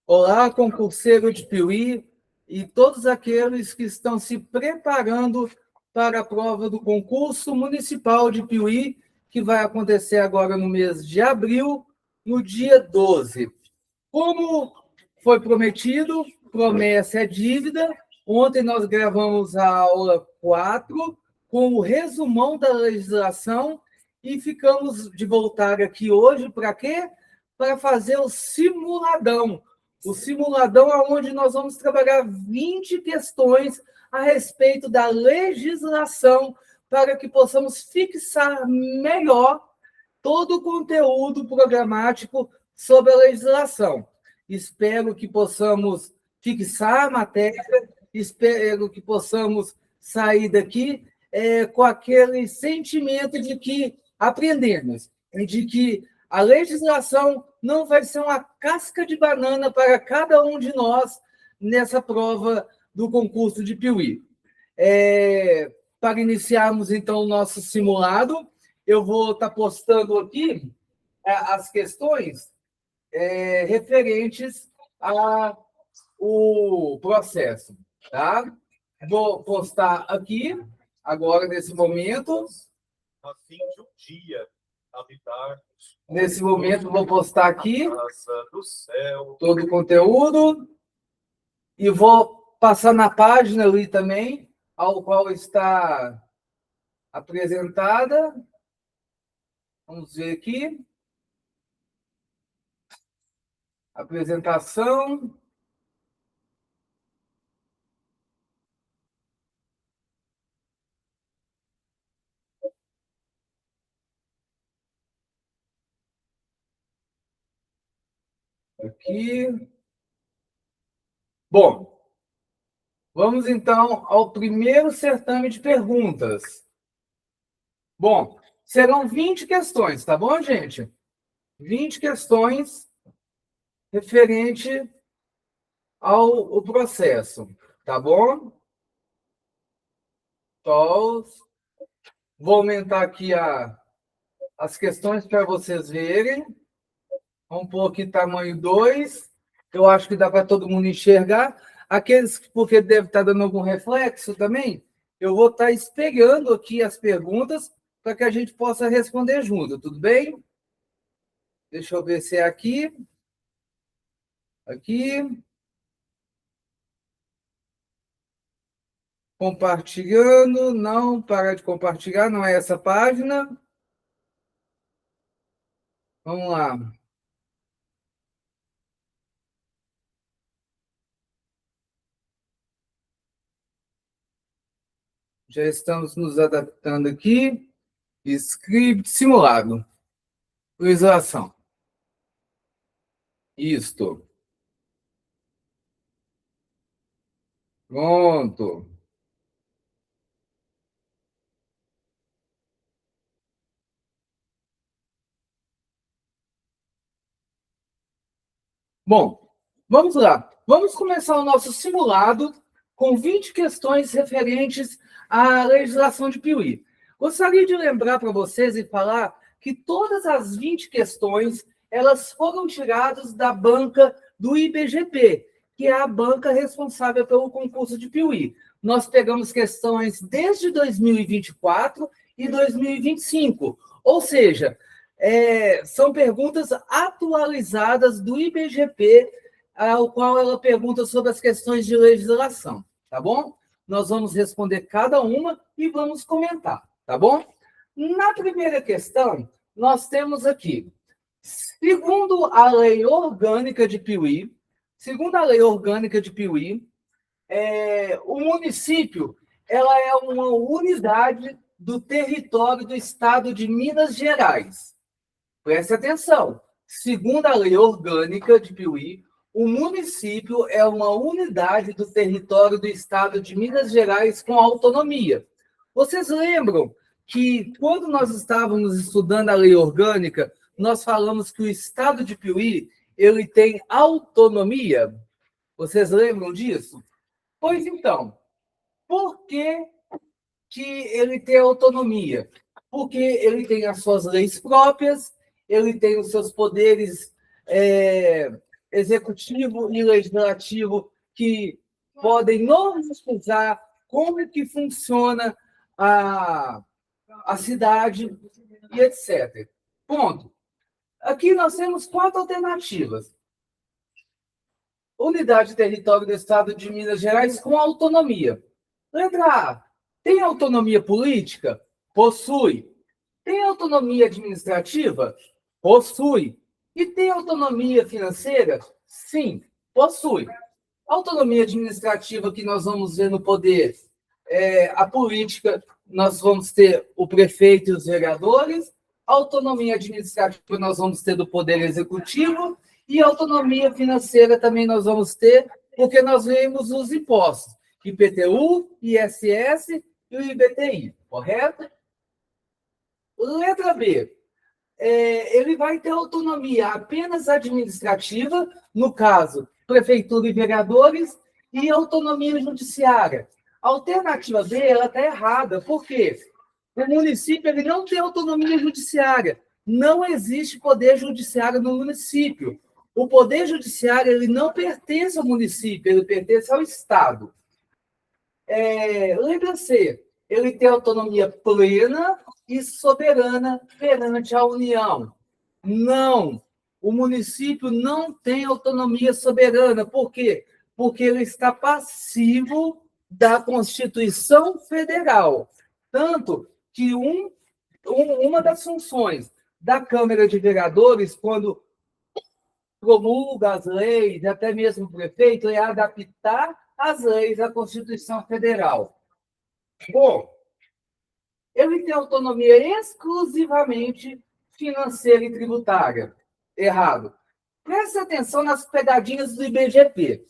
Olá, concurseiro de Piuí e todos aqueles que estão se preparando para a prova do concurso municipal de Piuí, que vai acontecer agora no mês de abril, no dia 12. Como foi prometido, promessa é dívida. Ontem nós gravamos a aula 4 com o resumão da legislação e ficamos de voltar aqui hoje para quê? Para fazer o simuladão. O simuladão é onde nós vamos trabalhar 20 questões a respeito da legislação para que possamos fixar melhor todo o conteúdo programático sobre a legislação. Espero que possamos fixar a matéria, espero que possamos sair daqui com aquele sentimento de que aprendemos, de que a legislação não vai ser uma casca de banana para cada um de nós nessa prova do concurso de Piuí. Para iniciarmos, então, o nosso simulado, eu vou estar postando aqui as questões referentes ao processo, tá? Vou postar aqui, agora, nesse momento. A fim de um dia habitar. Nesse momento, vou postar aqui do céu. todo o conteúdo e vou passar na página ali também, ao qual está apresentada. Vamos ver aqui. Apresentação. Aqui. Bom, vamos então ao primeiro certame de perguntas. Bom, serão 20 questões, tá bom, gente? 20 questões referente ao processo, tá bom? Então, vou aumentar aqui as questões para vocês verem. Vamos pôr aqui tamanho 2. Eu acho que dá para todo mundo enxergar. Aqueles, porque deve estar dando algum reflexo também, eu vou estar espelhando aqui as perguntas para que a gente possa responder junto, tudo bem? Deixa eu ver se é aqui. Aqui. Compartilhando. Não, para de compartilhar, não é essa página. Vamos lá. Já estamos nos adaptando aqui. Script simulado. Legislação. Isto. Pronto. Bom, vamos lá. Vamos começar o nosso simulado com 20 questões referentes à legislação de Piuí. Gostaria de lembrar para vocês e falar que todas as 20 questões elas foram tiradas da banca do IBGP, que é a banca responsável pelo concurso de Piuí. Nós pegamos questões desde 2024 e 2025, ou seja, são perguntas atualizadas do IBGP, ao qual ela pergunta sobre as questões de legislação, tá bom? Nós vamos responder cada uma e vamos comentar, tá bom? Na primeira questão, nós temos aqui, segundo a Lei Orgânica de Piuí, o município ela é uma unidade do território do estado de Minas Gerais. Preste atenção. Segundo a Lei Orgânica de Piuí, o município é uma unidade do território do estado de Minas Gerais com autonomia. Vocês lembram que, quando nós estávamos estudando a Lei Orgânica, nós falamos que o estado de Piuí ele tem autonomia? Vocês lembram disso? Pois então, por que ele tem autonomia? Porque ele tem as suas leis próprias, ele tem os seus poderes executivo e legislativo que podem normatizar como que funciona a cidade e etc. Ponto. Aqui nós temos 4 alternativas. Unidade de território do Estado de Minas Gerais com autonomia. Letra A. Tem autonomia política? Possui. Tem autonomia administrativa? Possui. E tem autonomia financeira? Sim, possui. Autonomia administrativa que nós vamos ver no poder, a política, nós vamos ter o prefeito e os vereadores. Autonomia administrativa nós vamos ter do poder executivo e autonomia financeira também nós vamos ter, porque nós vemos os impostos, IPTU, ISS e o IBTI, correto? Letra B. Ele vai ter autonomia apenas administrativa, no caso, prefeitura e vereadores, e autonomia judiciária. A alternativa B está errada, por quê? O município ele não tem autonomia judiciária, não existe poder judiciário no município. O poder judiciário ele não pertence ao município, ele pertence ao Estado. Letra C, ele tem autonomia plena e soberana perante a União. Não, o município não tem autonomia soberana. Por quê? Porque ele está passivo da Constituição Federal. Tanto que uma das funções da Câmara de Vereadores, quando promulga as leis, até mesmo o prefeito, é adaptar as leis à Constituição Federal. Bom, ele tem autonomia exclusivamente financeira e tributária. Errado. Preste atenção nas pegadinhas do IBGP.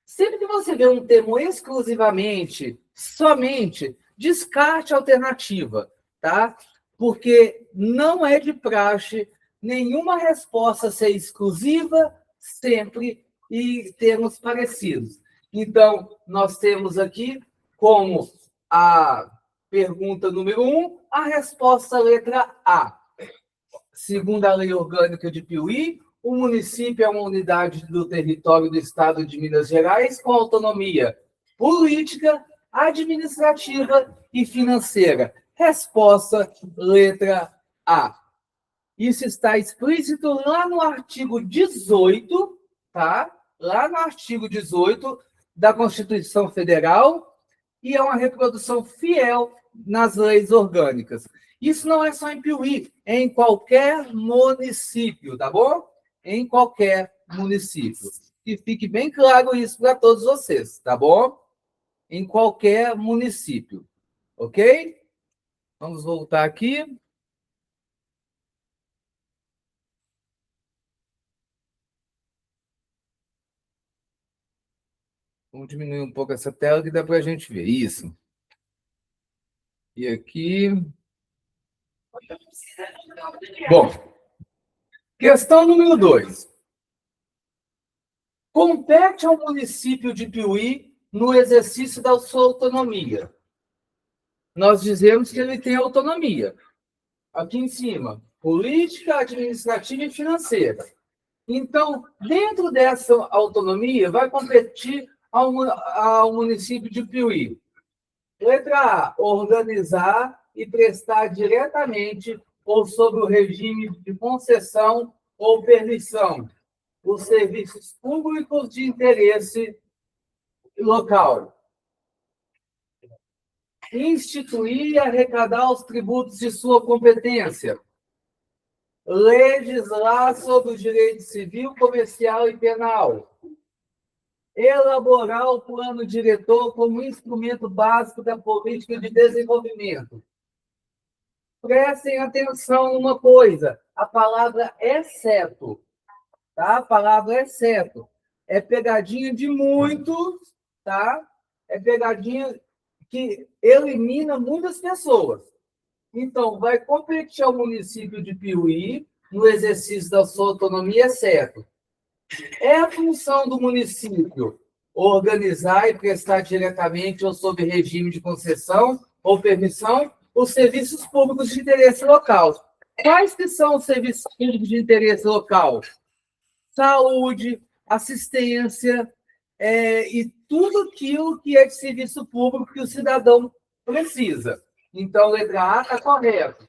Sempre que você vê um termo exclusivamente, somente, descarte a alternativa, tá? Porque não é de praxe nenhuma resposta ser exclusiva sempre e termos parecidos. Então, nós temos aqui como a pergunta número 1, a resposta letra A. Segundo a Lei Orgânica de Piuí, o município é uma unidade do território do Estado de Minas Gerais com autonomia política, administrativa e financeira. Resposta letra A. Isso está explícito lá no artigo 18, tá? Lá no artigo 18 da Constituição Federal, e é uma reprodução fiel nas leis orgânicas. Isso não é só em Piuí, é em qualquer município, tá bom? Em qualquer município. Que fique bem claro isso para todos vocês, tá bom? Em qualquer município, ok? Vamos voltar aqui. Vamos diminuir um pouco essa tela que dá para a gente ver. Isso. E aqui. Bom, questão número 2. Compete ao município de Piuí no exercício da sua autonomia. Nós dizemos que ele tem autonomia. Aqui em cima, política, administrativa e financeira. Então, dentro dessa autonomia, vai competir ao município de Piuí. Letra A, organizar e prestar diretamente ou sob o regime de concessão ou permissão os serviços públicos de interesse local. Instituir e arrecadar os tributos de sua competência. Legislar sobre o direito civil, comercial e penal. Elaborar o plano diretor como instrumento básico da política de desenvolvimento. Prestem atenção numa coisa, a palavra exceto, tá? A palavra exceto é pegadinha de muitos, tá? É pegadinha que elimina muitas pessoas. Então, vai competir ao município de Piuí no exercício da sua autonomia, exceto. É a função do município organizar e prestar diretamente ou sob regime de concessão ou permissão os serviços públicos de interesse local. Quais que são os serviços públicos de interesse local? saúde, assistência, e tudo aquilo que é de serviço público que o cidadão precisa. Então, letra A está correto.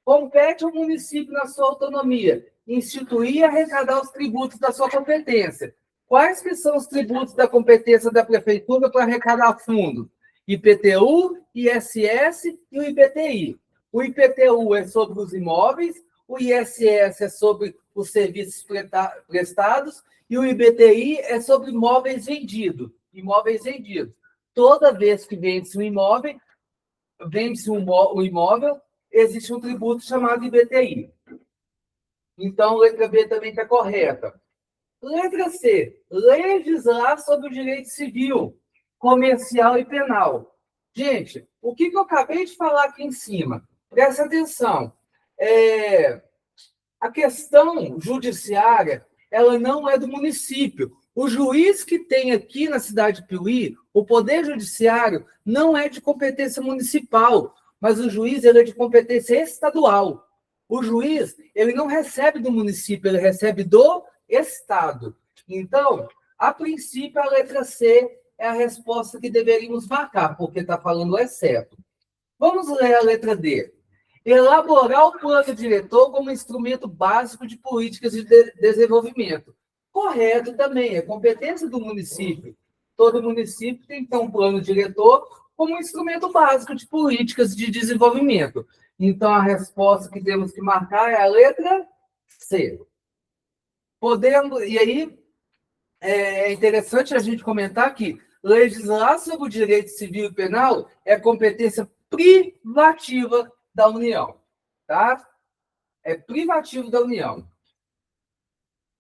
Compete ao município, na sua autonomia, instituir e arrecadar os tributos da sua competência. Quais que são os tributos da competência da prefeitura para arrecadar fundos? IPTU, ISS e o IPTI. O IPTU é sobre os imóveis, o ISS é sobre os serviços prestados e o IPTI é sobre imóveis vendidos. Imóveis vendidos. Toda vez que vende-se um imóvel, existe um tributo chamado IPTI. Então, letra B também está correta. Letra C, legislar sobre o direito civil, comercial e penal. Gente, o que eu acabei de falar aqui em cima? Presta atenção. A questão judiciária, ela não é do município. O juiz que tem aqui na cidade de Piuí, o Poder Judiciário, não é de competência municipal, mas o juiz ele é de competência estadual. O juiz ele não recebe do município, ele recebe do Estado. Então, a princípio, a letra C é a resposta que deveríamos marcar, porque está falando exceto. Vamos ler a letra D. Elaborar o plano diretor como instrumento básico de políticas de desenvolvimento. Correto também, é competência do município. Todo município tem que ter um plano diretor como instrumento básico de políticas de desenvolvimento. Então, a resposta que temos que marcar é a letra C. E aí, é interessante a gente comentar que legislar sobre o direito civil e penal é competência privativa da União, tá? É privativo da União.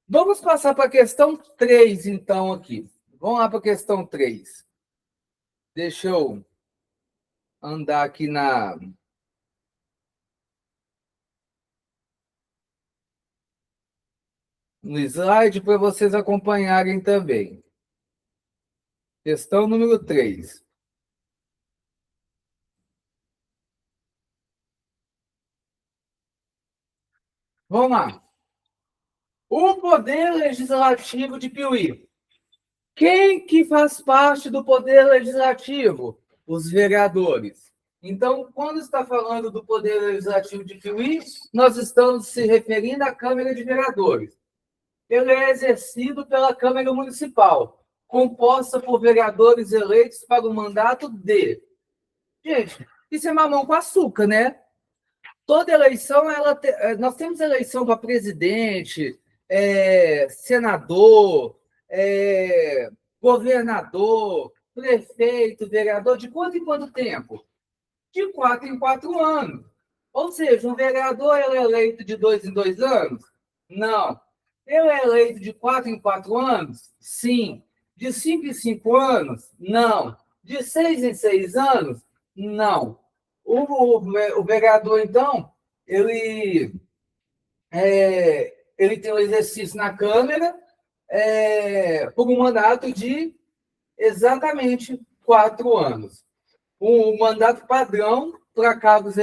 Vamos passar para a questão 3, então, aqui. Vamos lá para a questão 3. Deixa eu andar aqui no slide para vocês acompanharem também. Questão número 3. Vamos lá. O Poder Legislativo de Piuí. Quem que faz parte do Poder Legislativo? Os vereadores. Então, quando está falando do Poder Legislativo de Piuí, nós estamos se referindo à Câmara de Vereadores. Ele é exercido pela Câmara Municipal, composta por vereadores eleitos para o mandato de... Gente, isso é mamão com açúcar, né? Toda eleição, nós temos eleição para presidente, senador, governador, prefeito, vereador, de quanto em quanto tempo? De 4 em 4 anos. Ou seja, um vereador é eleito de 2 em 2 anos? Não. Ele é eleito de 4 em 4 anos? Sim. De 5 em 5 anos? Não. De 6 em 6 anos? Não. O vereador, então, ele tem um exercício na Câmara por um mandato de exatamente 4 anos. O mandato padrão para cargos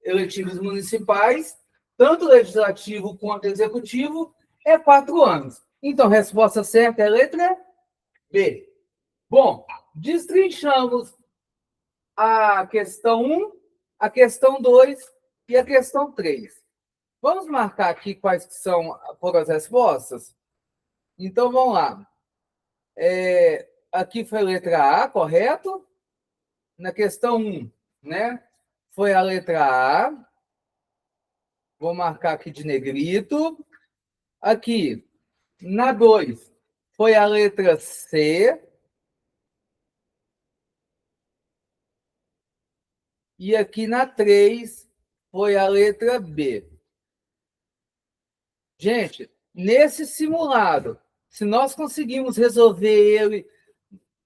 eletivos municipais, tanto legislativo quanto executivo, é 4 anos. Então, a resposta certa é a letra B. Bom, destrinchamos a questão 1, a questão 2 e a questão 3. Vamos marcar aqui quais foram as respostas? Então, vamos lá. Aqui foi a letra A, correto? Na questão 1, né? Foi a letra A. Vou marcar aqui de negrito. Aqui, na 2, foi a letra C. E aqui na 3, foi a letra B. Gente, nesse simulado, se nós conseguimos resolver ele,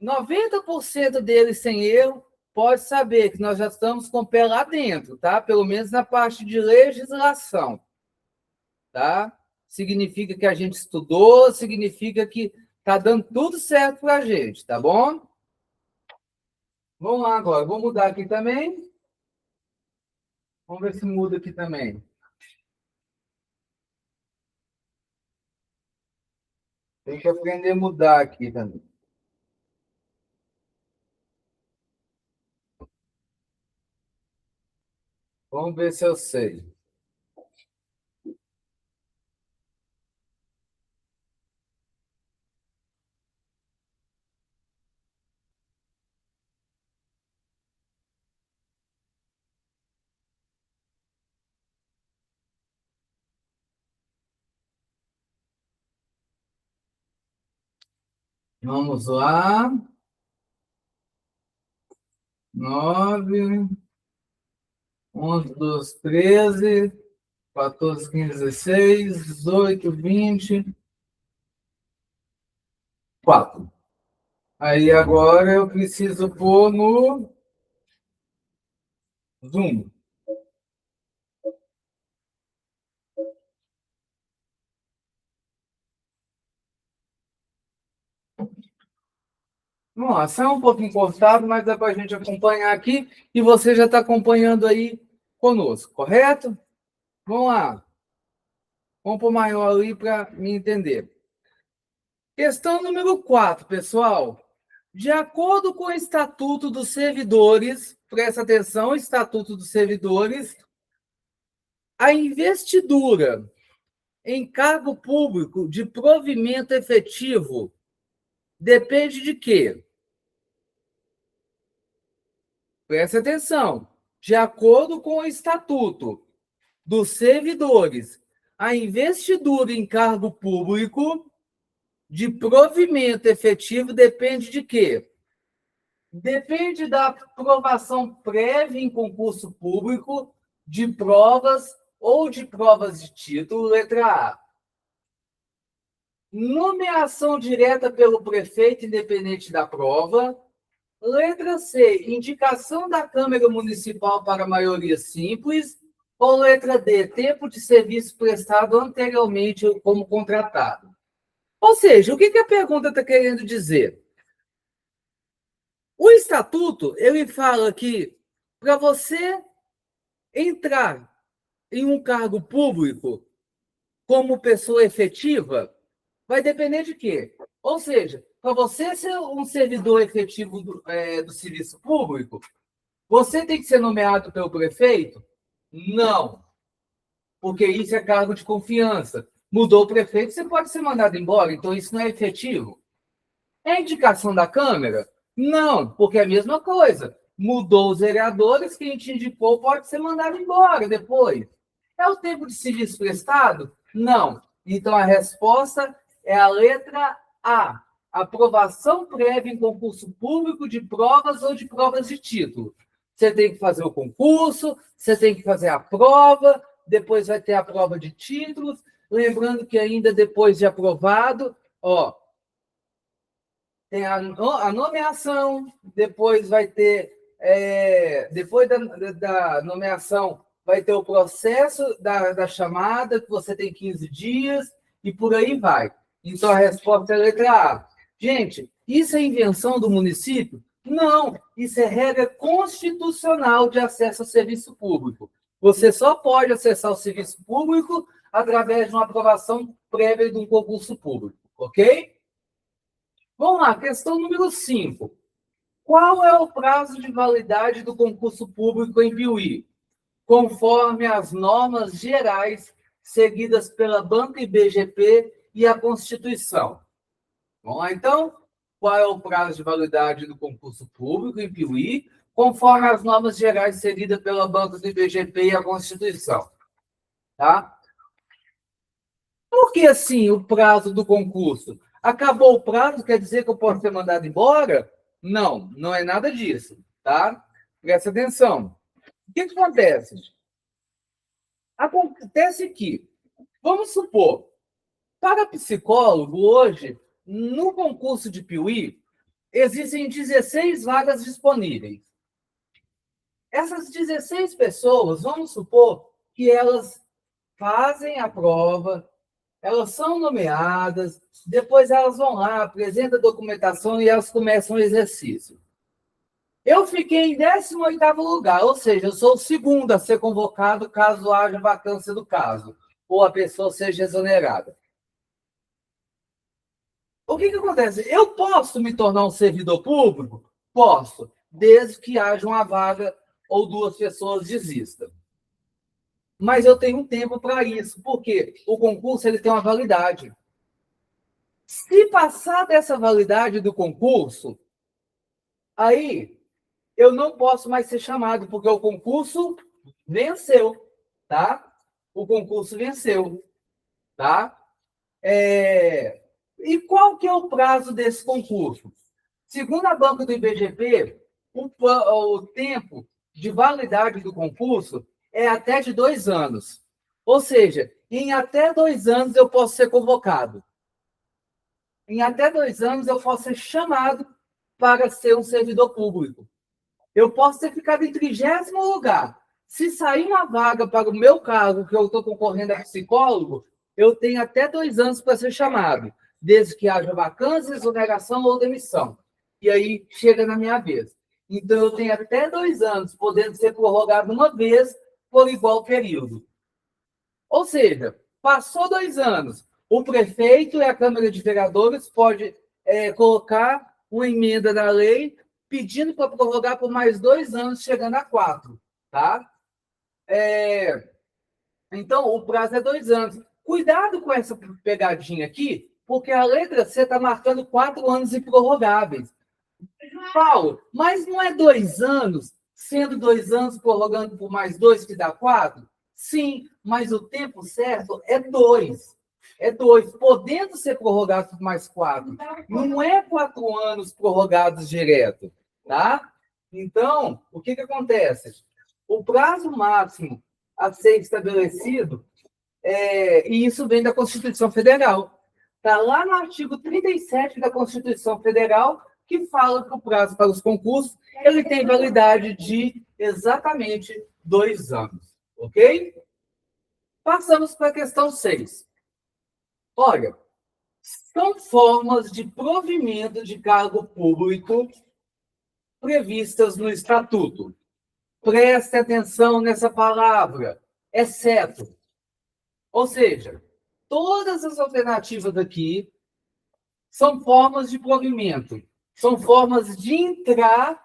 90% dele sem erro, pode saber que nós já estamos com o pé lá dentro, tá? Pelo menos na parte de legislação, tá? Significa que a gente estudou, significa que está dando tudo certo para a gente, tá bom? Vamos lá agora, vou mudar aqui também. Vamos ver se muda aqui também. Tem que aprender a mudar aqui também. Vamos ver se eu sei. Vamos lá. 9, 11, 12, 13, 14, 15, 16, 18, 20, 4. Aí agora eu preciso pôr no Zoom. Nossa, é um pouquinho cortado, mas dá para a gente acompanhar aqui e você já está acompanhando aí conosco, correto? Vamos lá. Vamos para o maior ali para me entender. Questão número 4, pessoal. De acordo com o Estatuto dos Servidores, presta atenção, Estatuto dos Servidores, a investidura em cargo público de provimento efetivo depende de quê? Presta atenção. De acordo com o Estatuto dos Servidores, a investidura em cargo público de provimento efetivo depende de quê? Depende da aprovação prévia em concurso público de provas ou de provas de título, letra A. Nomeação direta pelo prefeito independente da prova. Letra C, indicação da Câmara Municipal para maioria simples. Ou letra D, tempo de serviço prestado anteriormente como contratado. Ou seja, o que a pergunta está querendo dizer? O estatuto, ele fala que para você entrar em um cargo público como pessoa efetiva, vai depender de quê? Ou seja, para você ser um servidor efetivo do serviço público, você tem que ser nomeado pelo prefeito? Não, porque isso é cargo de confiança. Mudou o prefeito, você pode ser mandado embora, então isso não é efetivo. É indicação da Câmara? Não, porque é a mesma coisa. Mudou os vereadores, quem te indicou pode ser mandado embora depois. É o tempo de serviço prestado? Não. Então a resposta é a letra A. Aprovação prévia em concurso público de provas ou de provas de título. Você tem que fazer o concurso, você tem que fazer a prova, depois vai ter a prova de títulos. Lembrando que ainda depois de aprovado, tem a nomeação, depois vai ter, depois da nomeação, vai ter o processo da chamada, que você tem 15 dias, e por aí vai. Então, a resposta é a letra A. Gente, isso é invenção do município? Não, isso é regra constitucional de acesso ao serviço público. Você só pode acessar o serviço público através de uma aprovação prévia de um concurso público, ok? Vamos lá, questão número 5. Qual é o prazo de validade do concurso público em Piuí? Conforme as normas gerais seguidas pela Banca IBGP e a Constituição. Vamos lá, então? Qual é o prazo de validade do concurso público em Piuí? Conforme as normas gerais seguidas pela Banca do IBGP e a Constituição. Tá? Por que, assim, o prazo do concurso? Acabou o prazo, quer dizer que eu posso ser mandado embora? Não, não é nada disso, tá? Presta atenção. O que acontece? Acontece que, vamos supor, para psicólogo, hoje, no concurso de Piuí, existem 16 vagas disponíveis. Essas 16 pessoas, vamos supor que elas fazem a prova, elas são nomeadas, depois elas vão lá, apresentam a documentação e elas começam o exercício. Eu fiquei em 18º lugar, ou seja, eu sou o segundo a ser convocado caso haja vacância do caso, ou a pessoa seja exonerada. que acontece? Eu posso me tornar um servidor público? Posso, desde que haja uma vaga ou 2 pessoas desistam. Mas eu tenho um tempo para isso, porque o concurso ele tem uma validade. Se passar dessa validade do concurso, aí eu não posso mais ser chamado, porque o concurso venceu, tá? O concurso venceu, tá? E qual que é o prazo desse concurso? Segundo a banca do IBGP, o tempo de validade do concurso é até de 2 anos. Ou seja, em até 2 anos eu posso ser convocado. Em até 2 anos eu posso ser chamado para ser um servidor público. Eu posso ter ficado em 30º lugar. Se sair uma vaga para o meu cargo, que eu estou concorrendo a psicólogo, eu tenho até 2 anos para ser chamado, desde que haja vacância, exoneração ou demissão. E aí chega na minha vez. Então, eu tenho até 2 anos, podendo ser prorrogado uma vez por igual período. Ou seja, passou 2 anos, o prefeito e a Câmara de Vereadores pode colocar uma emenda na lei pedindo para prorrogar por mais 2 anos, chegando a 4, tá? Então, o prazo é 2 anos. Cuidado com essa pegadinha aqui, porque a letra C está marcando 4 anos improrrogáveis. Paulo, mas não é 2 anos, sendo 2 anos prorrogando por mais 2, que dá 4? Sim, mas o tempo certo é 2. É 2, podendo ser prorrogado por mais 4. Não é 4 anos prorrogados direto, tá? Então, o que acontece? O prazo máximo a ser estabelecido, e isso vem da Constituição Federal. Está lá no artigo 37 da Constituição Federal, que fala que o prazo para os concursos ele tem validade de exatamente 2 anos. Ok? Passamos para a questão 6. Olha, são formas de provimento de cargo público previstas no Estatuto. Preste atenção nessa palavra, exceto. Ou seja, todas as alternativas aqui são formas de provimento, são formas de entrar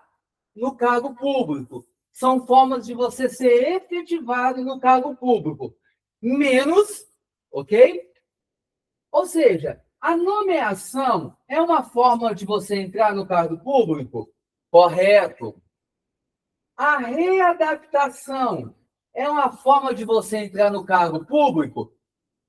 no cargo público, são formas de você ser efetivado no cargo público, menos, ok? Ou seja, a nomeação é uma forma de você entrar no cargo público? Correto. A readaptação é uma forma de você entrar no cargo público?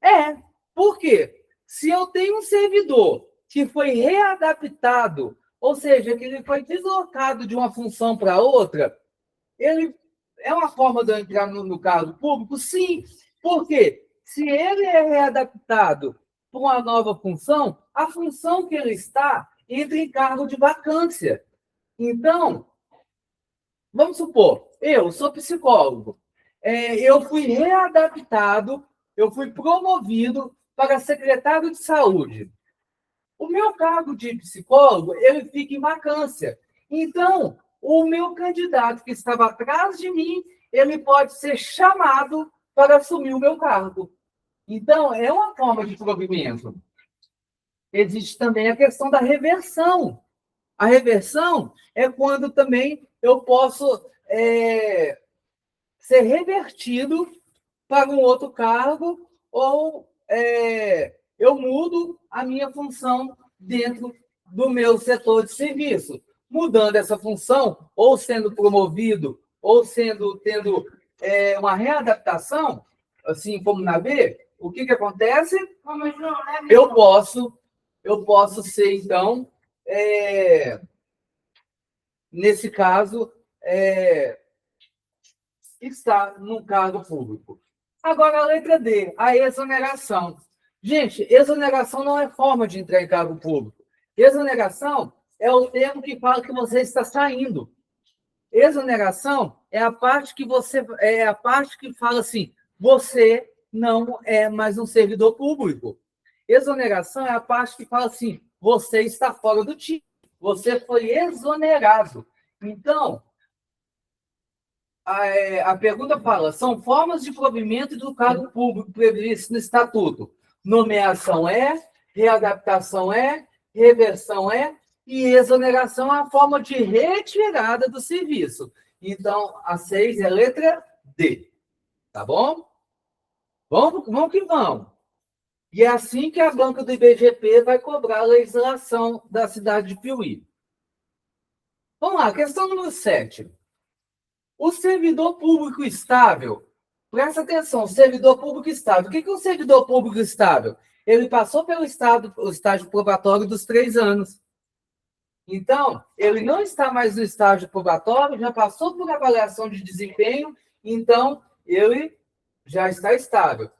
É. Por quê? Se eu tenho um servidor que foi readaptado, ou seja, que ele foi deslocado de uma função para outra, ele é uma forma de eu entrar no cargo público? Sim. Por quê? Se ele é readaptado para uma nova função, a função que ele está entra em cargo de vacância. Então, vamos supor, eu sou psicólogo, eu fui readaptado, eu fui promovido para secretário de saúde. O meu cargo de psicólogo, ele fica em vacância. Então, o meu candidato que estava atrás de mim, ele pode ser chamado para assumir o meu cargo. Então, é uma forma de provimento. Existe também a questão da reversão. A reversão é quando também eu posso ser revertido para um outro cargo ou eu mudo a minha função dentro do meu setor de serviço. Mudando essa função, ou sendo promovido, ou tendo uma readaptação, assim como na B, o que acontece? Eu posso ser, então, nesse caso, estar no cargo público. Agora, a letra D, a exoneração. Gente, exoneração não é forma de entrar em cargo público. Exoneração é o termo que fala que você está saindo. Exoneração é a parte que fala assim, você não é mais um servidor público. Exoneração é a parte que fala assim, você está fora do time, você foi exonerado. Então, a pergunta fala, são formas de provimento do cargo público previsto no Estatuto. Nomeação readaptação reversão é, e exoneração é a forma de retirada do serviço. Então, a 6 é a letra D. Tá bom? Vamos que vamos. E é assim que a banca do IBGP vai cobrar a legislação da cidade de Piuí. Vamos lá, questão número 7. O servidor público estável, presta atenção, servidor público estável. O que é um servidor público estável? Ele passou pelo estágio probatório dos 3 anos. Então, ele não está mais no estágio probatório, já passou por avaliação de desempenho, então ele já está estável.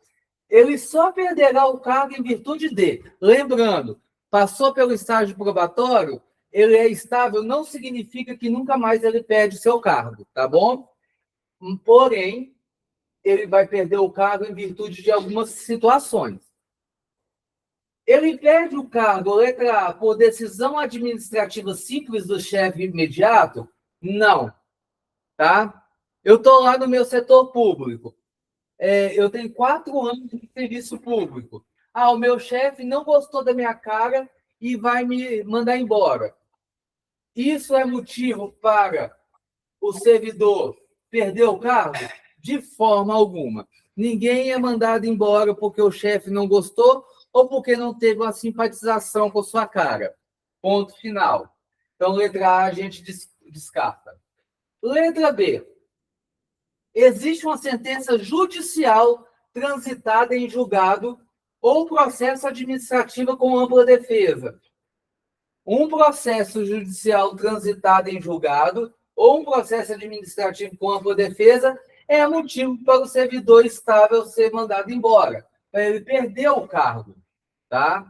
Ele só perderá o cargo em virtude de, lembrando, passou pelo estágio probatório, ele é estável, não significa que nunca mais ele perde seu cargo, tá bom? Porém, ele vai perder o cargo em virtude de algumas situações. Ele perde o cargo, letra A, por decisão administrativa simples do chefe imediato? Não, tá? Eu estou lá no meu setor público. Eu tenho 4 anos de serviço público. O meu chefe não gostou da minha cara e vai me mandar embora. Isso é motivo para o servidor perder o cargo? De forma alguma. Ninguém é mandado embora porque o chefe não gostou ou porque não teve uma simpatização com sua cara. Ponto final. Então, letra A a gente descarta. Letra B. Existe uma sentença judicial transitada em julgado ou processo administrativo com ampla defesa. Um processo judicial transitado em julgado ou um processo administrativo com ampla defesa é motivo para o servidor estável ser mandado embora, para ele perder o cargo, tá?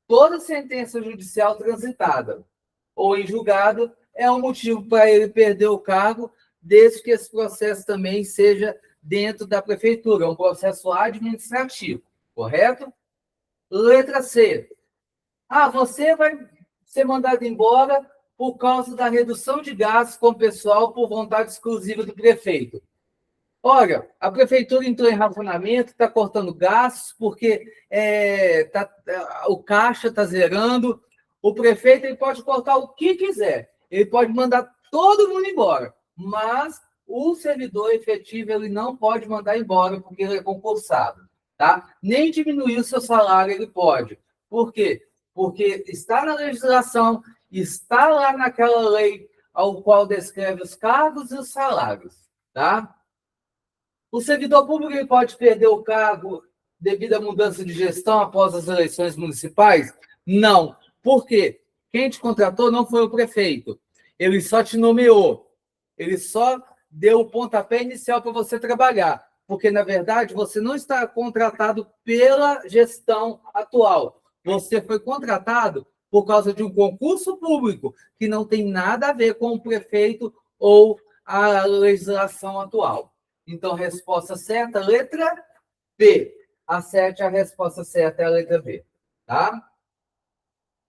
Toda sentença judicial transitada ou em julgado é um motivo para ele perder o cargo, desde que esse processo também seja dentro da prefeitura, é um processo administrativo, correto? Letra C. Você vai ser mandado embora por causa da redução de gastos com o pessoal por vontade exclusiva do prefeito. Olha, a prefeitura entrou em racionamento, está cortando gastos, porque o caixa está zerando. O prefeito ele pode cortar o que quiser, ele pode mandar todo mundo embora, mas o servidor efetivo ele não pode mandar embora, porque ele é concursado, tá? Nem diminuir o seu salário ele pode. Por quê? Porque está na legislação, está lá naquela lei ao qual descreve os cargos e os salários, tá? O servidor público ele pode perder o cargo devido à mudança de gestão após as eleições municipais? Não. Por quê? Quem te contratou não foi o prefeito. Ele só te nomeou. Ele só deu o pontapé inicial para você trabalhar. Porque, na verdade, você não está contratado pela gestão atual. Você foi contratado por causa de um concurso público que não tem nada a ver com o prefeito ou a legislação atual. Então, resposta certa, letra B. A 7, a resposta certa é a letra B. Tá?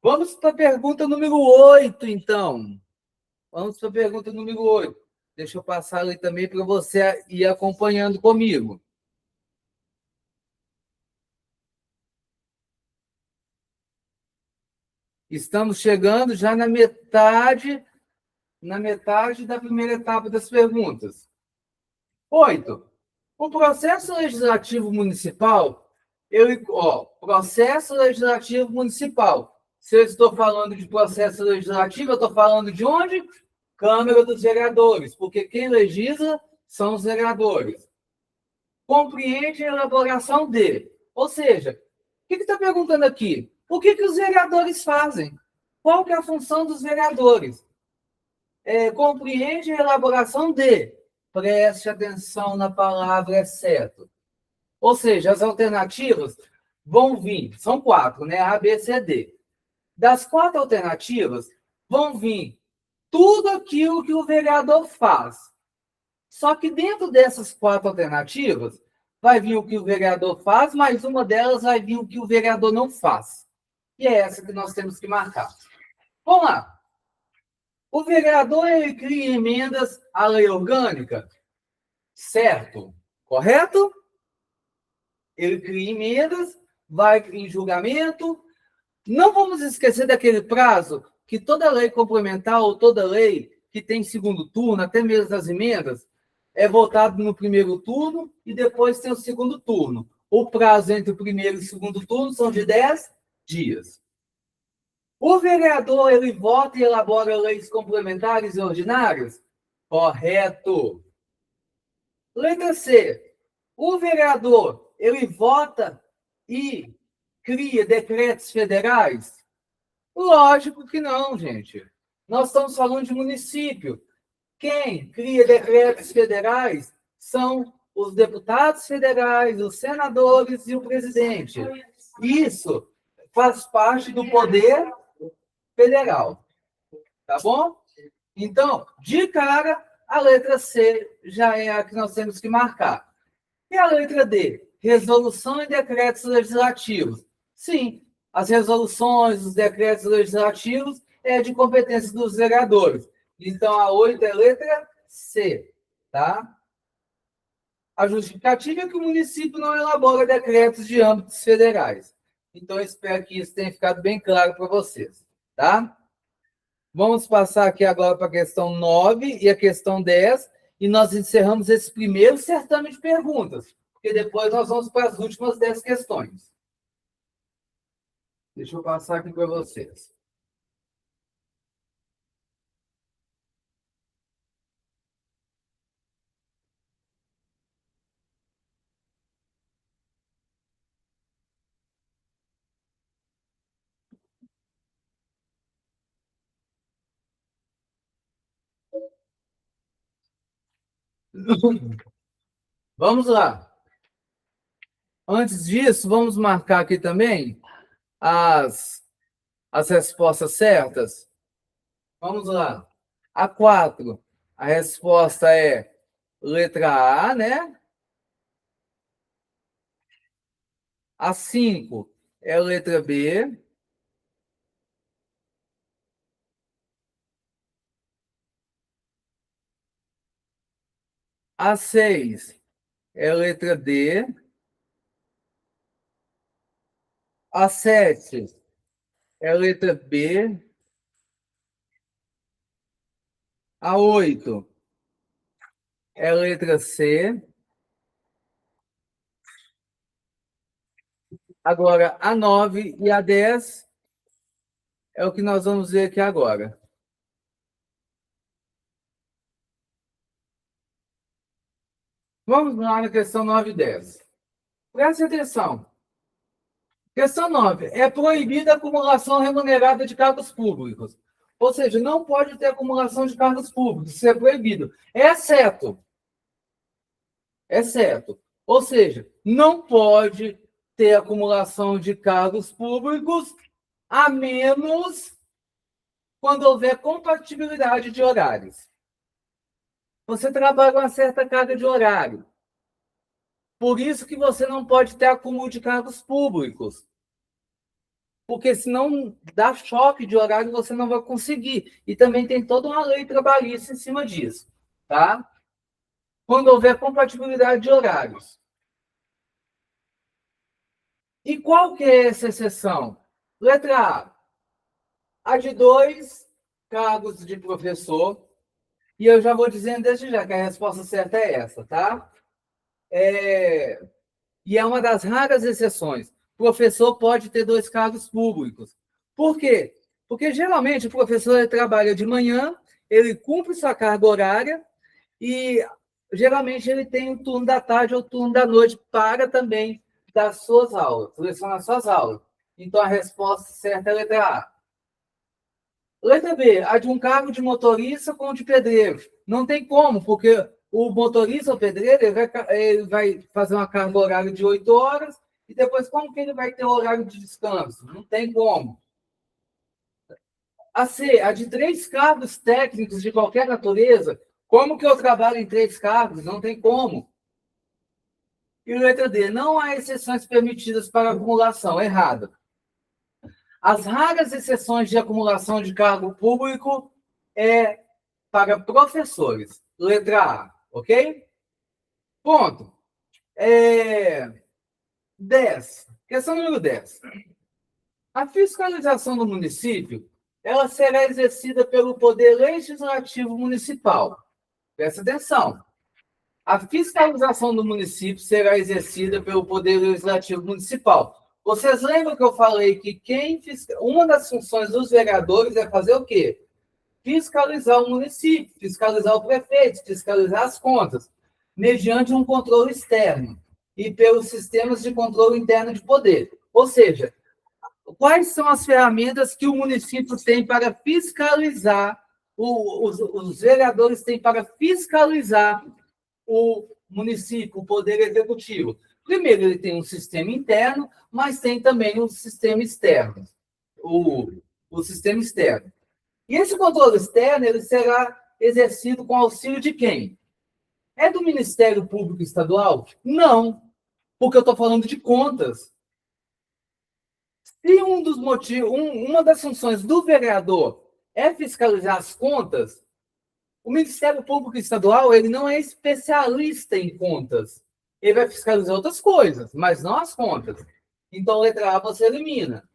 Vamos para a pergunta número 8, então. Vamos para a pergunta número 8. Deixa eu passar ali também para você ir acompanhando comigo. Estamos chegando já na metade da primeira etapa das perguntas. 8. O processo legislativo municipal, processo legislativo municipal. Se eu estou falando de processo legislativo, eu estou falando de onde? Câmara dos Vereadores, porque quem legisla são os vereadores. Compreende a elaboração de. Ou seja, o que está perguntando aqui? O que os vereadores fazem? Qual que é a função dos vereadores? Compreende a elaboração de. Preste atenção na palavra exceto. Ou seja, as alternativas vão vir, são 4, né? A, B, C, D. Das 4 alternativas, vão vir tudo aquilo que o vereador faz. Só que dentro dessas 4 alternativas, vai vir o que o vereador faz, mas uma delas vai vir o que o vereador não faz. E é essa que nós temos que marcar. Vamos lá. O vereador ele cria emendas à lei orgânica, certo? Correto? Ele cria emendas, vai em julgamento, Não vamos esquecer daquele prazo que toda lei complementar ou toda lei que tem segundo turno, até mesmo as emendas, é votado no primeiro turno e depois tem o segundo turno. O prazo entre o primeiro e o segundo turno são de 10 dias. O vereador, ele vota e elabora leis complementares e ordinárias? Correto. Letra C. O vereador, ele vota e cria decretos federais? Lógico que não, gente. Nós estamos falando de município. Quem cria decretos federais são os deputados federais, os senadores e o presidente. Isso faz parte do poder federal. Tá bom? Então, de cara, a letra C já é a que nós temos que marcar. E a letra D? Resolução e decretos legislativos. Sim, as resoluções, os decretos legislativos é de competência dos vereadores. Então, a 8 é a letra C, tá? A justificativa é que o município não elabora decretos de âmbitos federais. Então, eu espero que isso tenha ficado bem claro para vocês, tá? Vamos passar aqui agora para a questão 9 e a questão 10, e nós encerramos esse primeiro certame de perguntas, porque depois nós vamos para as últimas 10 questões. Deixa eu passar aqui para vocês. Vamos lá. Antes disso, vamos marcar aqui também as respostas certas. Vamos lá. A 4, a resposta é letra A, né? A 5 é a letra B. A 6 é a letra D. A 7 é a letra B. A 8 é a letra C. Agora, a 9 e a 10 é o que nós vamos ver aqui agora. Vamos lá na questão 9 e 10. Preste atenção. Questão 9. É proibida a acumulação remunerada de cargos públicos. Ou seja, não pode ter acumulação de cargos públicos. Isso é proibido. Exceto. Ou seja, não pode ter acumulação de cargos públicos a menos quando houver compatibilidade de horários. Você trabalha uma certa carga de horário. Por isso que você não pode ter acúmulo de cargos públicos. Porque senão dá choque de horário, você não vai conseguir. E também tem toda uma lei trabalhista em cima disso, tá? Quando houver compatibilidade de horários. E qual que é essa exceção? Letra A de 2 cargos de professor. E eu já vou dizendo desde já que a resposta certa é essa, tá? E é uma das raras exceções. O professor pode ter 2 cargos públicos. Por quê? Porque geralmente o professor trabalha de manhã, ele cumpre sua carga horária e geralmente ele tem o turno da tarde ou o turno da noite para também dar suas aulas, lecionar suas aulas. Então a resposta certa é a letra A. Letra B, a de um cargo de motorista com de pedreiro. Não tem como, porque o motorista, o pedreiro, ele vai fazer uma carga horária de 8 horas e depois como que ele vai ter horário de descanso? Não tem como. A C, a de 3 cargos técnicos de qualquer natureza. Como que eu trabalho em 3 cargos? Não tem como. E letra D, não há exceções permitidas para acumulação. Errado. As raras exceções de acumulação de cargo público é para professores. Letra A, ok? Ponto. 10. Questão número 10. A fiscalização do município, ela será exercida pelo Poder Legislativo Municipal. Presta atenção. A fiscalização do município será exercida pelo Poder Legislativo Municipal. Vocês lembram que eu falei que uma das funções dos vereadores é fazer o quê? Fiscalizar o município, fiscalizar o prefeito, fiscalizar as contas, mediante um controle externo e pelos sistemas de controle interno de poder. Ou seja, quais são as ferramentas que o município tem para fiscalizar, os vereadores têm para fiscalizar o município, o poder executivo? Primeiro, ele tem um sistema interno, mas tem também um sistema externo, o sistema externo. E esse controle externo ele será exercido com auxílio de quem? É do Ministério Público Estadual? Não, porque eu estou falando de contas. Se uma das funções do vereador é fiscalizar as contas, o Ministério Público Estadual ele não é especialista em contas. Ele vai fiscalizar outras coisas, mas não as contas. Então, letra A você elimina.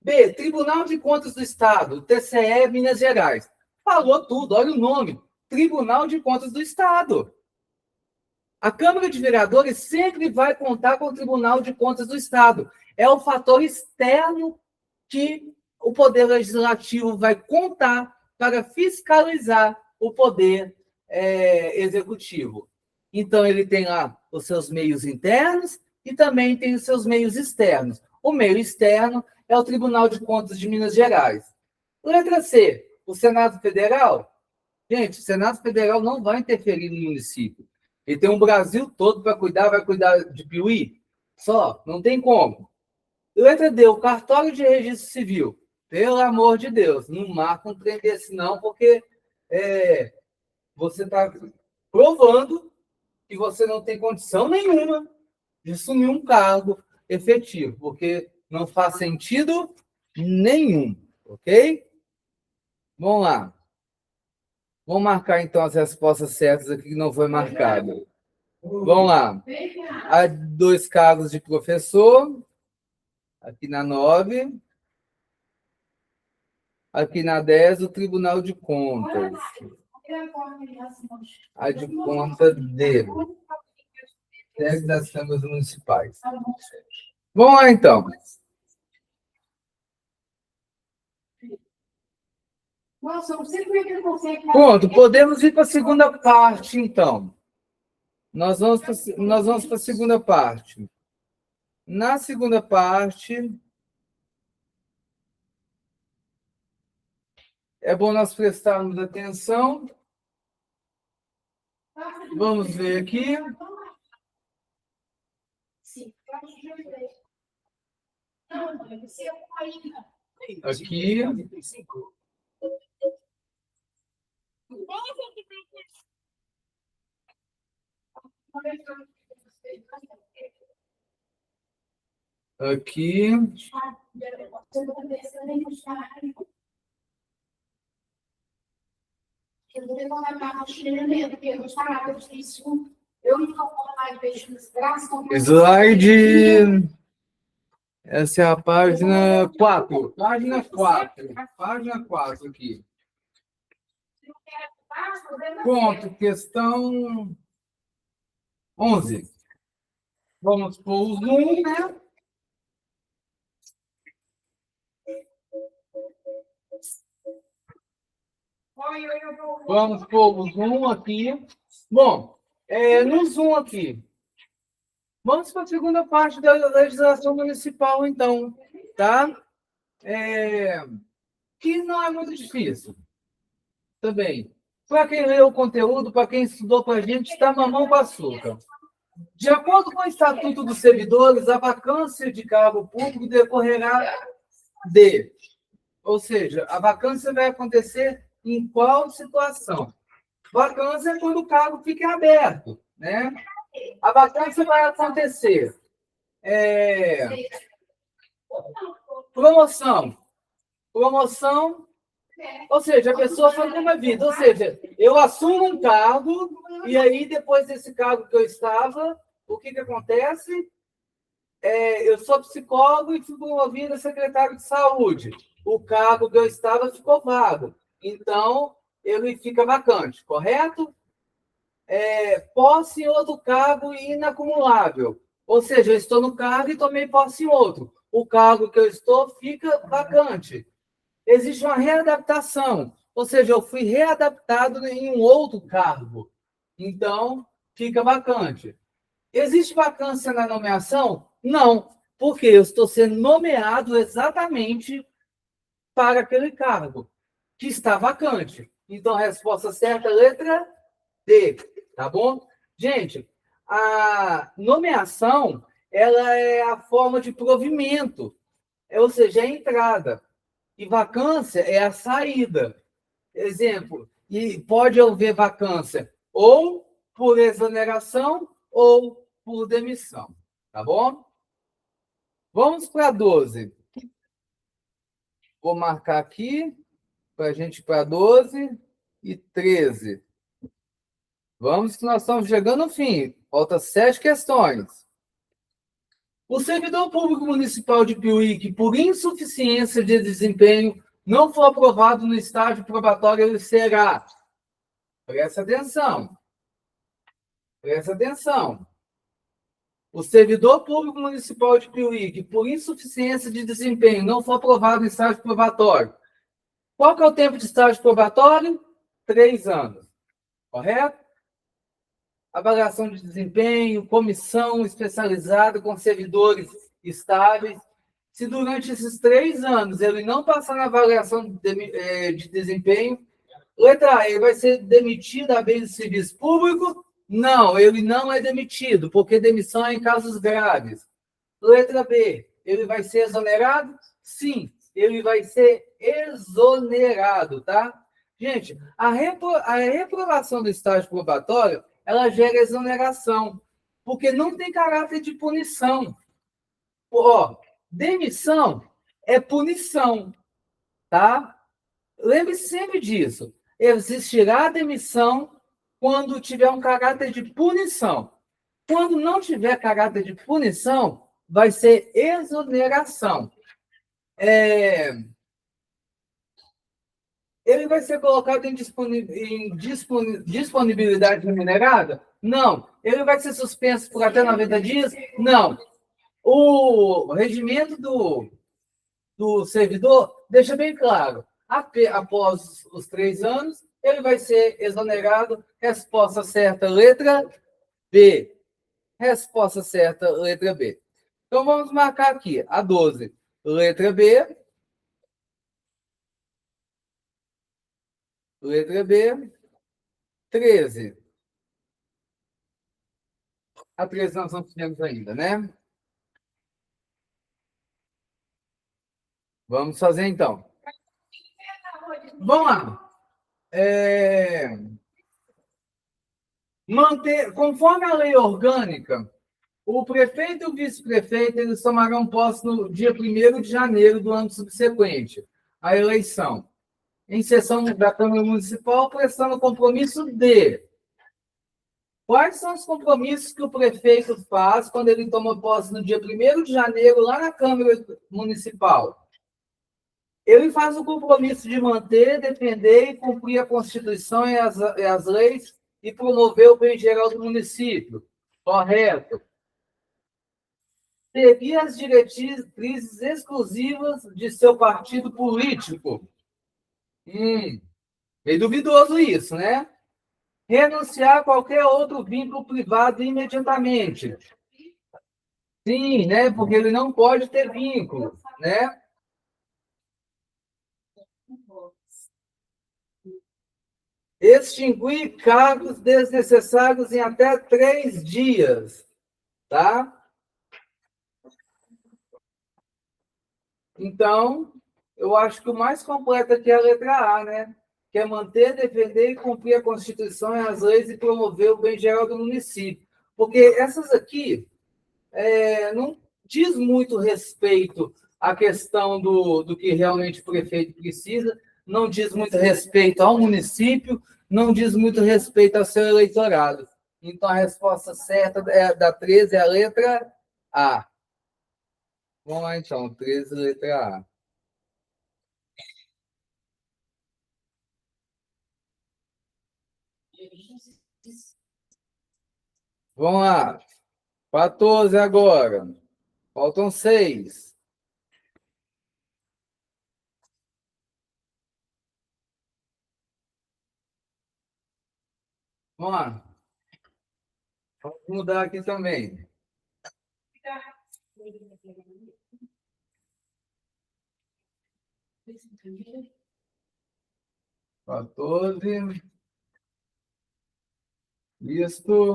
B, Tribunal de Contas do Estado, TCE, Minas Gerais. Falou tudo, olha o nome. Tribunal de Contas do Estado. A Câmara de Vereadores sempre vai contar com o Tribunal de Contas do Estado. É o fator externo que o Poder Legislativo vai contar para fiscalizar o Poder Executivo. Então, ele tem lá os seus meios internos e também tem os seus meios externos. O meio externo é o Tribunal de Contas de Minas Gerais. Letra C, o Senado Federal. Gente, o Senado Federal não vai interferir no município. Ele tem um Brasil todo para cuidar, vai cuidar de Piuí? Só, não tem como. Letra D, o Cartório de Registro Civil. Pelo amor de Deus, não marca um trem desse não, porque você está provando que você não tem condição nenhuma de assumir um cargo efetivo, porque não faz sentido nenhum, ok? Vamos lá. Vamos marcar, então, as respostas certas aqui que não foi marcado. Vamos lá. Há 2 cargos de professor, aqui na 9. Aqui na 10, o Tribunal de Contas. A de conta D. 10 das câmaras municipais. Vamos lá, então. Pronto, podemos ir para a segunda parte, então. Nós vamos para a segunda parte. Na segunda parte, é bom nós prestarmos atenção. Vamos ver aqui. Aqui. Aqui. Slide. Essa é a página 4. Página 4. Página 4 aqui. Ponto, questão 11. Vamos pôr o zoom, né? Vamos pôr o zoom aqui. Bom, no zoom aqui. Vamos para a segunda parte da legislação municipal, então, tá? Que não é muito difícil. Também. Para quem leu o conteúdo, para quem estudou com a gente, está mamão com açúcar. De acordo com o Estatuto dos Servidores, a vacância de cargo público decorrerá de... Ou seja, a vacância vai acontecer em qual situação? Vacância é quando o cargo fica aberto, né? A vacância vai acontecer. Promoção. Promoção, ou seja, a pessoa faz uma vida. Ou seja, eu assumo um cargo e aí, depois desse cargo que eu estava, o que acontece? eu sou psicólogo e fui promovido a secretário de saúde. O cargo que eu estava ficou vago. Então, ele fica vacante, correto? Posse em outro cargo inacumulável. Ou seja, eu estou no cargo e tomei posse em outro. O cargo que eu estou fica vacante. Existe uma readaptação. Ou seja, eu fui readaptado em um outro cargo. Então, fica vacante. Existe vacância na nomeação? Não, porque eu estou sendo nomeado exatamente para aquele cargo que está vacante. Então, a resposta certa é a letra D, tá bom? Gente, a nomeação, ela é a forma de provimento, ou seja, é a entrada. E vacância é a saída. Exemplo, e pode haver vacância ou por exoneração ou por demissão, tá bom? Vamos para 12. Vou marcar aqui para a gente para 12 e 13. Vamos que nós estamos chegando ao fim. Faltam 7 questões. O servidor público municipal de Piuí, que por insuficiência de desempenho não for aprovado no estágio probatório, ele será. Presta atenção. Presta atenção. O servidor público municipal de Piuí, que por insuficiência de desempenho não for aprovado no estágio probatório. Qual que é o tempo de estágio probatório? 3 anos. Correto? Avaliação de desempenho, comissão especializada com servidores estáveis. Se durante esses 3 anos ele não passar na avaliação de desempenho, letra A, ele vai ser demitido a bem do serviço público? Não, ele não é demitido, porque demissão é em casos graves. Letra B, ele vai ser exonerado? Sim, ele vai ser exonerado, tá? Gente, a reprovação do estágio probatório, ela gera exoneração, porque não tem caráter de punição. Demissão é punição, tá? Lembre sempre disso. Existirá demissão quando tiver um caráter de punição. Quando não tiver caráter de punição, vai ser exoneração. Ele vai ser colocado em disponibilidade remunerada? Não. Ele vai ser suspenso por até 90 dias? Não. O regimento do servidor deixa bem claro. Após os 3 anos, ele vai ser exonerado. Resposta certa, letra B. Resposta certa, letra B. Então, vamos marcar aqui a 12. Letra B. Letra B. 13. A 13 nós não fizemos ainda, né? Vamos fazer, então. Vamos lá. Conforme a lei orgânica, o prefeito e o vice-prefeito eles tomarão posse no dia 1º de janeiro do ano subsequente à eleição, em sessão da Câmara Municipal, prestando compromisso de... Quais são os compromissos que o prefeito faz quando ele toma posse no dia 1º de janeiro, lá na Câmara Municipal? Ele faz o compromisso de manter, defender e cumprir a Constituição e as leis e promover o bem geral do município. Correto. Seguir as diretrizes exclusivas de seu partido político. Meio duvidoso isso, né? Renunciar a qualquer outro vínculo privado imediatamente. Sim, né? Porque ele não pode ter vínculo, né? Extinguir cargos desnecessários em até 3 dias, tá? Então, eu acho que o mais completo aqui é a letra A, né? Que é manter, defender e cumprir a Constituição e as leis e promover o bem geral do município. Porque essas aqui não diz muito respeito à questão do que realmente o prefeito precisa, não diz muito respeito ao município, não diz muito respeito ao seu eleitorado. Então, a resposta certa da 13 é a letra A. Vamos lá, então. 13, letra A. Vamos lá. 14 agora. Faltam 6. Vamos lá. Vamos mudar aqui também. 14. Isto.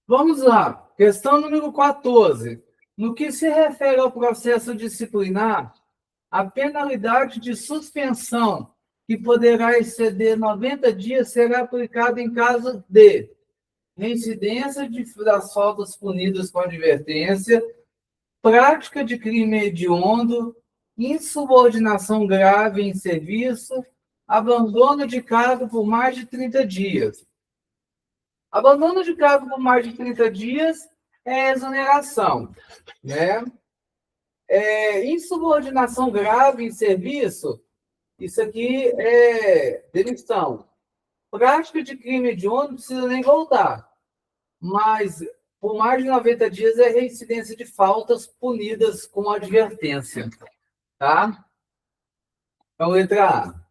Vamos lá. Questão número 14. No que se refere ao processo disciplinar, a penalidade de suspensão, que poderá exceder 90 dias, será aplicada em caso de reincidência das faltas punidas com advertência, prática de crime hediondo, insubordinação grave em serviço, abandono de cargo por mais de 30 dias. Abandono de cargo por mais de 30 dias é exoneração, né? Insubordinação grave em serviço, isso aqui é demissão. Prática de crime hediondo não precisa nem voltar, mas por mais de 90 dias é reincidência de faltas punidas com advertência, tá? Então, letra A.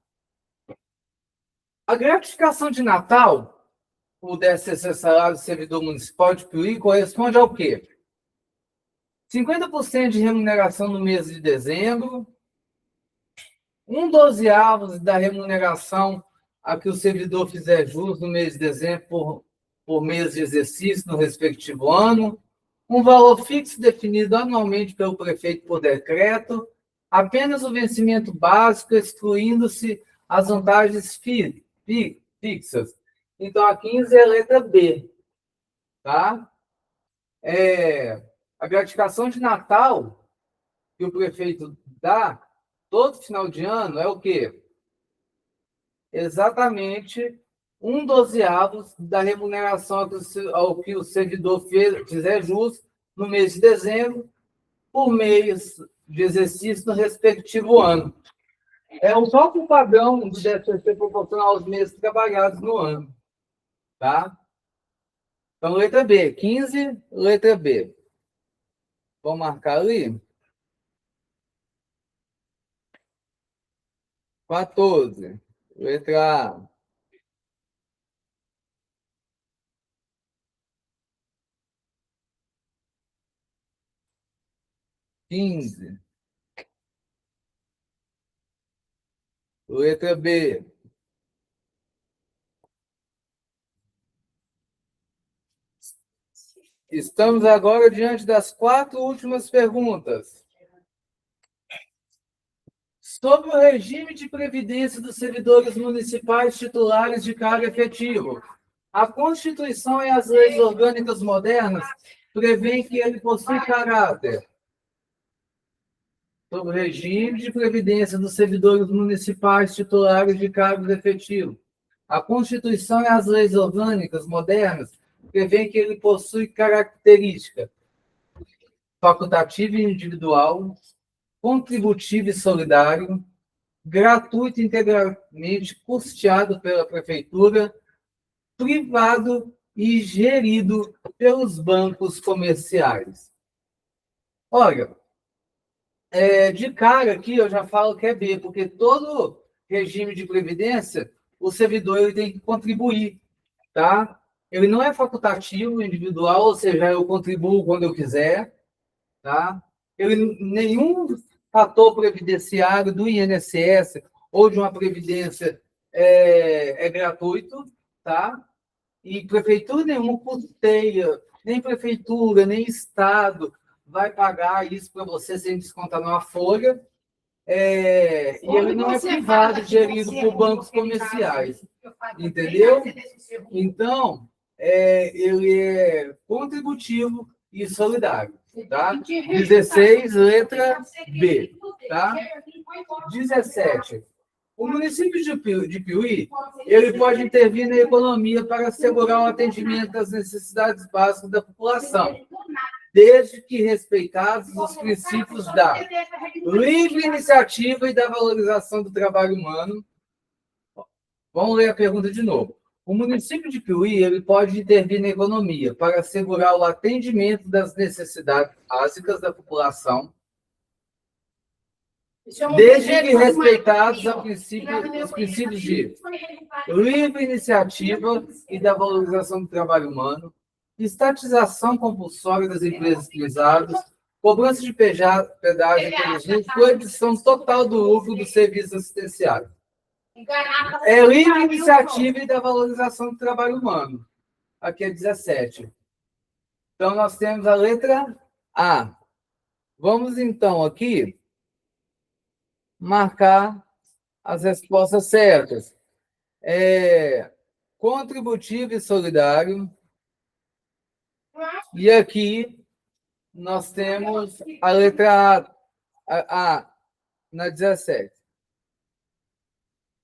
A gratificação de Natal, o 13º salário do servidor municipal de Piuí, corresponde ao quê? 50% de remuneração no mês de dezembro, 1/12 da remuneração a que o servidor fizer jus no mês de dezembro por mês de exercício no respectivo ano, um valor fixo definido anualmente pelo prefeito por decreto, apenas o vencimento básico, excluindo-se as vantagens fixas. Então, a 15 é a letra B, tá? A gratificação de Natal que o prefeito dá todo final de ano é o quê? Exatamente 1/12 da remuneração ao que o servidor fizer jus no mês de dezembro, por mês de exercício no respectivo ano. É um cálculo padrão do 13º proporcional aos meses trabalhados no ano. Tá? Então, letra B. 15, letra B. Vamos marcar ali? 14, letra A. 15, letra B. Estamos agora diante das 4 últimas perguntas. Sobre o regime de previdência dos servidores municipais titulares de cargo efetivo, a Constituição e as leis orgânicas modernas prevêem que ele possui caráter. Sobre o regime de previdência dos servidores municipais titulares de cargos efetivos, a Constituição e as leis orgânicas modernas prevêem que ele possui característica facultativa e individual, contributivo e solidário, gratuito e integralmente custeado pela prefeitura, privado e gerido pelos bancos comerciais. Olha, de cara aqui eu já falo que é B, porque todo regime de previdência, o servidor ele tem que contribuir, tá? Ele não é facultativo, individual, ou seja, eu contribuo quando eu quiser, tá? Nenhum fator previdenciário do INSS ou de uma previdência é gratuito, tá? E prefeitura nenhuma custeia, nem prefeitura, nem Estado vai pagar isso para você sem descontar numa folha. E ele não é privado, gerido por bancos comerciais, entendeu? Então, ele é contributivo e solidário. Tá? 16, letra B. Tá? 17. O município de Piuí, ele pode intervir na economia para assegurar o atendimento às necessidades básicas da população, desde que respeitados os princípios da livre iniciativa e da valorização do trabalho humano. Vamos ler a pergunta de novo. O município de Piuí, ele pode intervir na economia para assegurar o atendimento das necessidades básicas da população, desde que respeitados os princípios de livre iniciativa e da valorização do trabalho humano, estatização compulsória das empresas privadas, cobrança de pedágio inteligente, proibição total do lucro dos serviços assistenciais. É livre iniciativa e da valorização do trabalho humano. Aqui é 17. Então, nós temos a letra A. Vamos, então, aqui marcar as respostas certas. Contributivo e solidário. E aqui nós temos a letra A na 17.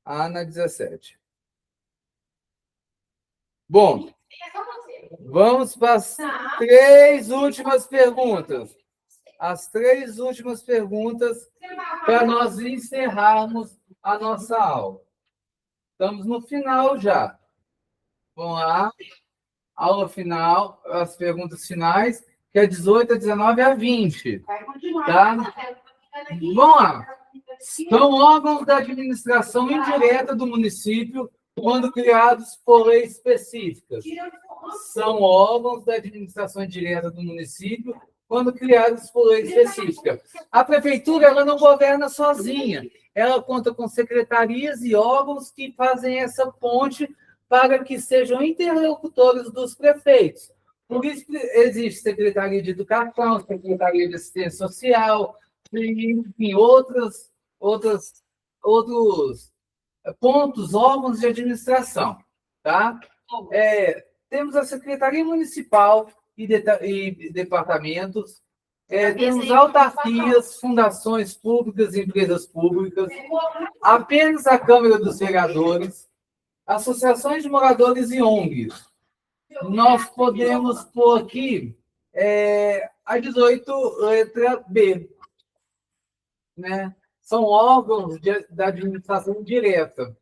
A na 17. Bom, vamos para as 3 últimas perguntas. As 3 últimas perguntas para nós encerrarmos a nossa aula. Estamos no final já. Vamos lá. Aula final, as perguntas finais, que é 18, a 19 a 20. Tá? Vamos lá. São órgãos da administração indireta do município quando criados por leis específicas. São órgãos da administração indireta do município quando criados por lei específica. A prefeitura, ela não governa sozinha. Ela conta com secretarias e órgãos que fazem essa ponte para que sejam interlocutores dos prefeitos. Por isso existe Secretaria de Educação, Secretaria de Assistência Social, e, enfim, outros pontos, órgãos de administração. Tá? Temos a Secretaria Municipal e departamentos, temos autarquias, fundações públicas, empresas públicas, apenas a Câmara dos Vereadores, associações de moradores e ONGs. Nós podemos pôr aqui a 18, letra B. Né? São órgãos da administração direta.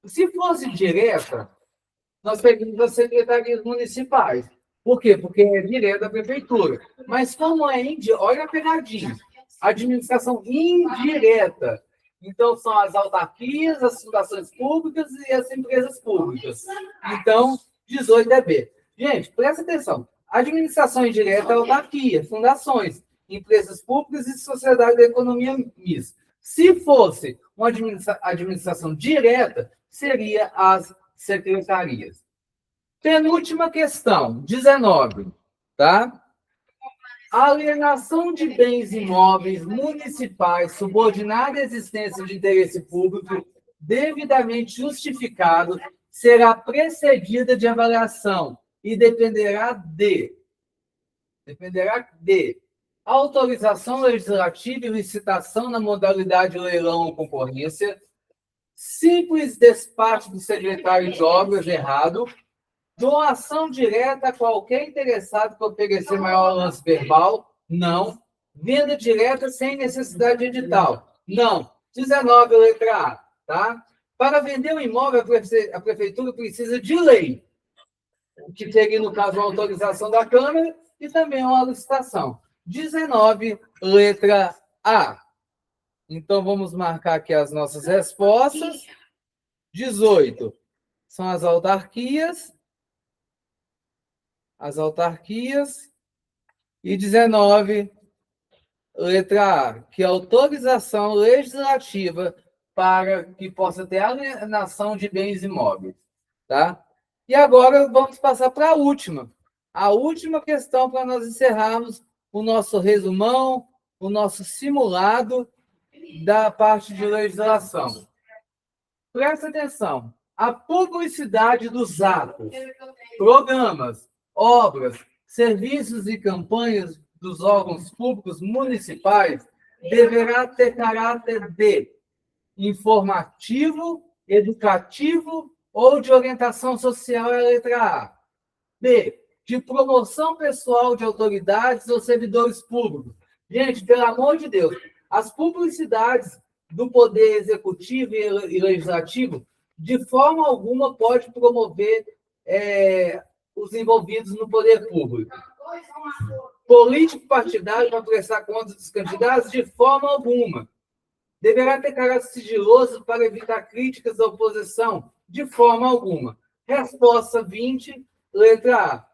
Se fosse direta, nós pegamos as secretarias municipais. Por quê? Porque é direto da prefeitura. Mas como olha a pegadinha, administração indireta. Então, são as autarquias, as fundações públicas e as empresas públicas. Então, 18 é B. Gente, presta atenção. Administração indireta é autarquia, fundações, empresas públicas e sociedade da economia mista. Se fosse uma administração direta, seria as secretarias. Penúltima questão, 19. Tá? A alienação de bens imóveis municipais subordinada à existência de interesse público devidamente justificado será precedida de avaliação e dependerá de autorização legislativa e licitação na modalidade leilão ou concorrência, simples despacho do secretário de obras errado, doação direta a qualquer interessado para oferecer maior lance verbal, não. Venda direta sem necessidade de edital, não. 19, letra A, tá? Para vender um imóvel, a prefeitura precisa de lei, que teria, no caso, uma autorização da Câmara e também uma licitação. 19, letra A. Então, vamos marcar aqui as nossas respostas. 18 são as autarquias. E 19, letra A, que é autorização legislativa para que possa ter alienação de bens imóveis. Tá? E agora vamos passar para a última questão para nós encerrarmos o nosso resumão, o nosso simulado da parte de legislação. Presta atenção. A publicidade dos atos, programas, obras, serviços e campanhas dos órgãos públicos municipais deverá ter caráter de informativo, educativo ou de orientação social, é a letra A. B, de promoção pessoal de autoridades ou servidores públicos. Gente, pelo amor de Deus, as publicidades do Poder Executivo e Legislativo, de forma alguma, pode promover os envolvidos no poder público. Político partidário para prestar contas dos candidatos, de forma alguma. Deverá ter caráter sigiloso para evitar críticas da oposição, de forma alguma. Resposta 20, letra A.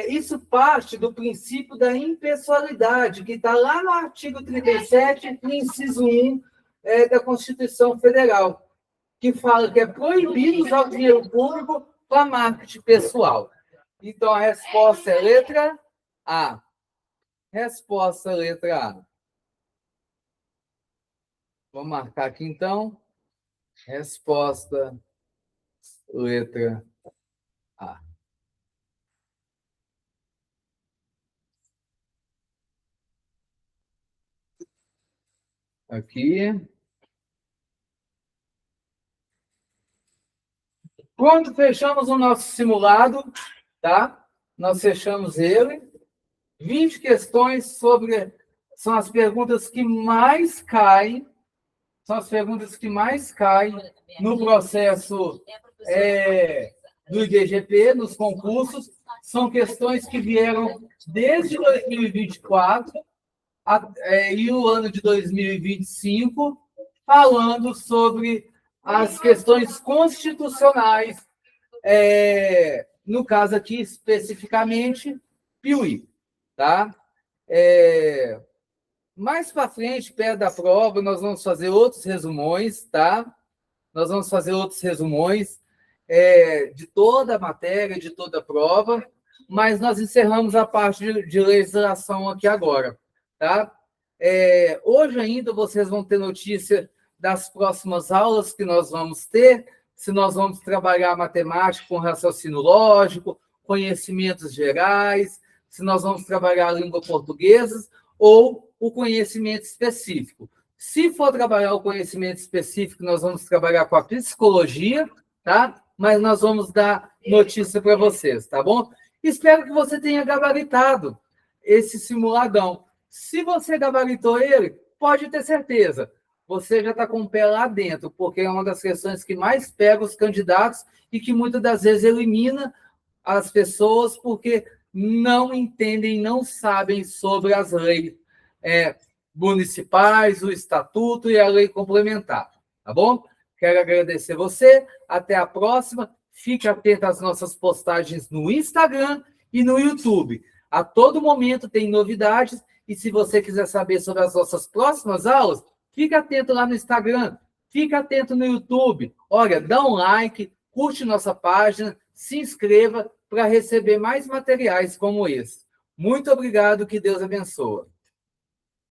Isso parte do princípio da impessoalidade, que está lá no artigo 37, inciso 1 da Constituição Federal, que fala que é proibido usar o dinheiro público para marketing pessoal. Então, a resposta é letra A. Resposta letra A. Vou marcar aqui, então. Resposta letra A. Aqui. Pronto, fechamos o nosso simulado, tá? Nós fechamos ele. 20 questões são as perguntas que mais caem, no processo do IBGP, nos concursos. São questões que vieram desde 2024 e o ano de 2025, falando sobre as questões constitucionais, no caso aqui, especificamente, Piuí, tá? Mais para frente, perto da prova, nós vamos fazer outros resumões, tá? Nós vamos fazer outros resumões de toda a matéria, de toda a prova, mas nós encerramos a parte de legislação aqui agora, tá? Hoje ainda vocês vão ter notícia das próximas aulas que nós vamos ter, se nós vamos trabalhar matemática com raciocínio lógico, conhecimentos gerais, se nós vamos trabalhar a língua portuguesa ou o conhecimento específico. Se for trabalhar o conhecimento específico, nós vamos trabalhar com a psicologia, tá? Mas nós vamos dar notícia para vocês, tá bom? Espero que você tenha gabaritado esse simuladão. Se você gabaritou ele, pode ter certeza, você já está com o pé lá dentro, porque é uma das questões que mais pega os candidatos e que muitas das vezes elimina as pessoas porque não entendem, não sabem sobre as leis municipais, o estatuto e a lei complementar, tá bom? Quero agradecer você, até a próxima, fique atento às nossas postagens no Instagram e no YouTube. A todo momento tem novidades e se você quiser saber sobre as nossas próximas aulas, fique atento lá no Instagram, fique atento no YouTube. Olha, dá um like, curte nossa página, se inscreva para receber mais materiais como esse. Muito obrigado, que Deus abençoe.